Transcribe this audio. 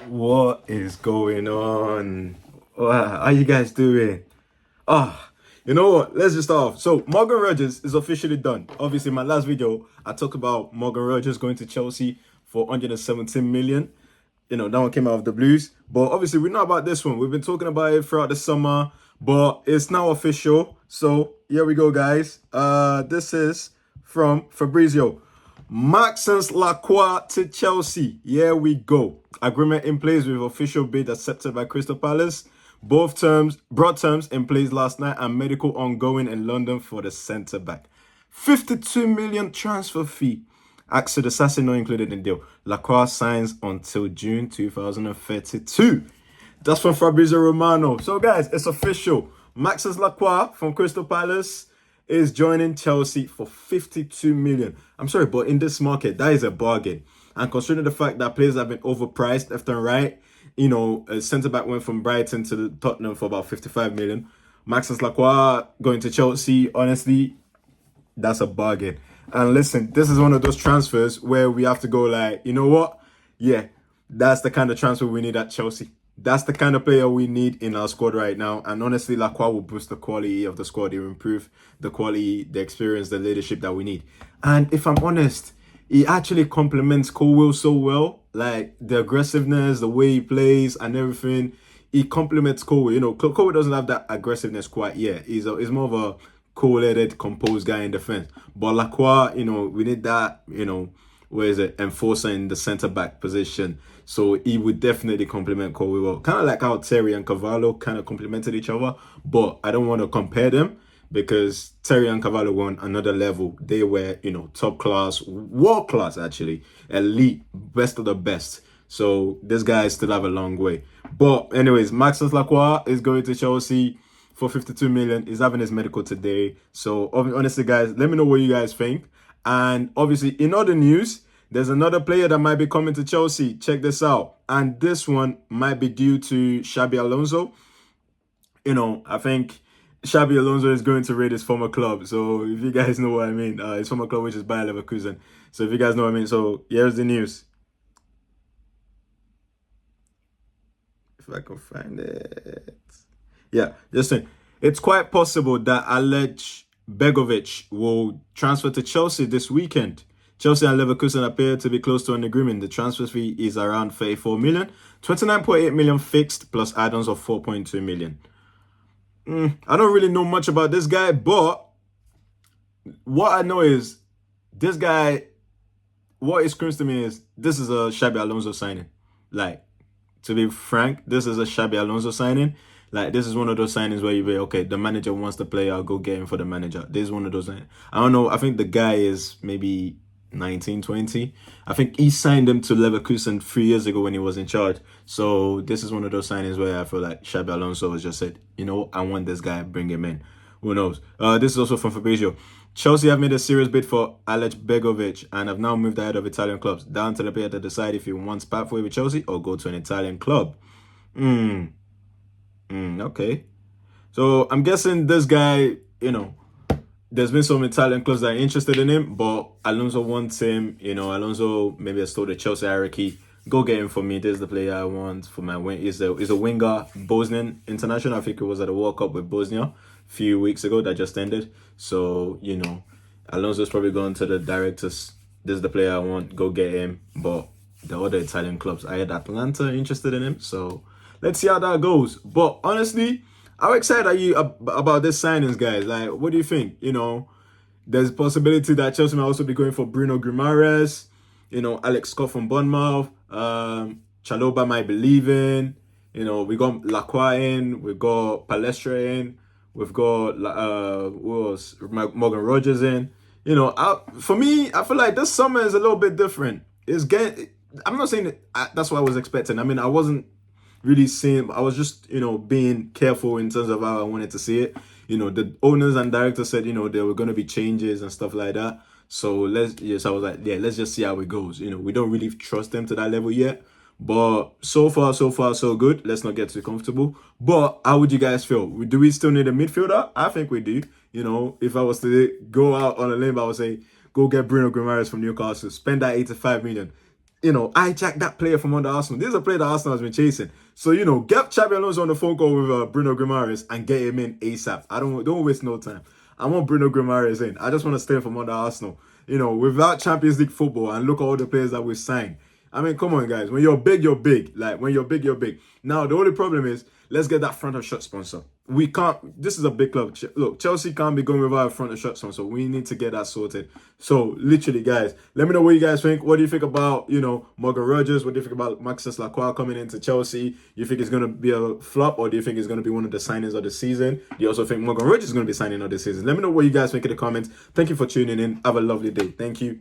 What is going on? How are you guys doing? You know what? Let's just start off. So Morgan Rogers is officially done. Obviously, my last video, I talked about Morgan Rogers going to Chelsea for 117 million. That one came out of the blues. But obviously, we know about this one. We've been talking about it throughout the summer, but it's now official. So here we go, guys. This is from Fabrizio. Maxence Lacroix to Chelsea. Here we go. Agreement in place with official bid accepted by Crystal Palace. Both broad terms in place last night and medical ongoing in London for the centre back. 52 million transfer fee. Axel Assassin not included in the deal. Lacroix signs until June 2032. That's from Fabrizio Romano. So guys, it's official. Maxence Lacroix from Crystal Palace is joining Chelsea for 52 million. I'm sorry, but in this market, that is a bargain. And considering the fact that players have been overpriced left and right, a centre-back went from Brighton to Tottenham for about 55 million. Maxence Lacroix going to Chelsea, honestly, that's a bargain. And listen, this is one of those transfers where we have to go like, you know what? Yeah, that's the kind of transfer we need at Chelsea. That's the kind of player we need in our squad right now. And honestly, Lacroix will boost the quality of the squad. It will improve the quality, the experience, the leadership that we need. And if I'm honest, he actually complements Colwill so well. Like the aggressiveness, the way he plays and everything. He complements Colwill. Colwill doesn't have that aggressiveness quite yet. He's more of a cool-headed, composed guy in defense. But Lacroix, we need that, enforcer in the centre-back position. So he would definitely complement Colwill well. Kind of like how Terry and Cavallo kind of complemented each other. But I don't want to compare them because Terry and Cavallo were on another level. They were, top class, world class actually, elite, best of the best. So this guy still have a long way. But anyways, Maxence Lacroix is going to Chelsea for 52 million. He's having his medical today. So honestly, guys, let me know what you guys think. And obviously, in other news, there's another player that might be coming to Chelsea. Check this out. And this one might be due to Xabi Alonso. I think Xabi Alonso is going to raid his former club. So if you guys know what I mean, his former club, which is Bayer Leverkusen. So if you guys know what I mean. So here's the news. If I can find it. Yeah, listen, it's quite possible that Aljabegovic will transfer to Chelsea this weekend. Chelsea and Leverkusen appear to be close to an agreement. The transfer fee is around 34 million, 29.8 million fixed plus add-ons of 4.2 million. I don't really know much about this guy, but what I know is this guy, what it screams to me is this is a Xabi Alonso signing. Like, to be frank, this is a Xabi Alonso signing. Like, this is one of those signings where you be, okay, the manager wants the player, I'll go get him for the manager. This is one of those signings. I don't know, I think the guy is maybe 19, 20. I think he signed him to Leverkusen 3 years ago when he was in charge. So this is one of those signings where I feel like Xabi Alonso has just said, I want this guy, bring him in. Who knows? This is also from Fabrizio. Chelsea have made a serious bid for Aljabegovic and have now moved ahead of Italian clubs. Down to the player to decide if he wants pathway with Chelsea or go to an Italian club. Okay. So I'm guessing this guy, there's been some Italian clubs that are interested in him, but Alonso wants him. Alonso maybe has told the Chelsea hierarchy, go get him for me. This is the player I want for my wing. He's a winger, Bosnian international. I think it was at the World Cup with Bosnia a few weeks ago that just ended. So, Alonso's probably gone to the directors. This is the player I want, go get him. But the other Italian clubs, I had Atlanta interested in him. So let's see how that goes. But honestly, how excited are you about this signings, guys? Like, what do you think? There's a possibility that Chelsea might also be going for Bruno Guimaraes, Alex Scott from Bournemouth, Chalobah might be leaving. We got Lacroix in, we got Palestra in, we've got who else? Morgan Rogers in. For me, I feel like this summer is a little bit different. I'm not saying that's what I was expecting. I mean, I wasn't really seeing, I was just, being careful in terms of how I wanted to see it. The owners and directors said, there were going to be changes and stuff like that. So I was like, yeah, let's just see how it goes. We don't really trust them to that level yet. But so far, so good. Let's not get too comfortable. But how would you guys feel? Do we still need a midfielder? I think we do. If I was to go out on a limb, I would say, go get Bruno Guimaraes from Newcastle. Spend that 85 million. hijack that player from under Arsenal. This is a player that Arsenal has been chasing. So, get Xabi Alonso on the phone call with Bruno Guimaraes and get him in ASAP. Don't waste no time. I want Bruno Guimaraes in. I just want to stay from under Arsenal. Without Champions League football, and look at all the players that we've signed. I mean, come on, guys. When you're big, you're big. Like, when you're big, you're big. Now, the only problem is, let's get that front of shot sponsor. We can't, this is a big club. Look, Chelsea can't be going without a front of shot sponsor. We need to get that sorted. So, literally, guys, let me know what you guys think. What do you think about, Morgan Rogers? What do you think about Maxence Lacroix coming into Chelsea? You think it's going to be a flop, or do you think it's going to be one of the signings of the season? Do you also think Morgan Rogers is going to be signing of the season? Let me know what you guys think in the comments. Thank you for tuning in. Have a lovely day. Thank you.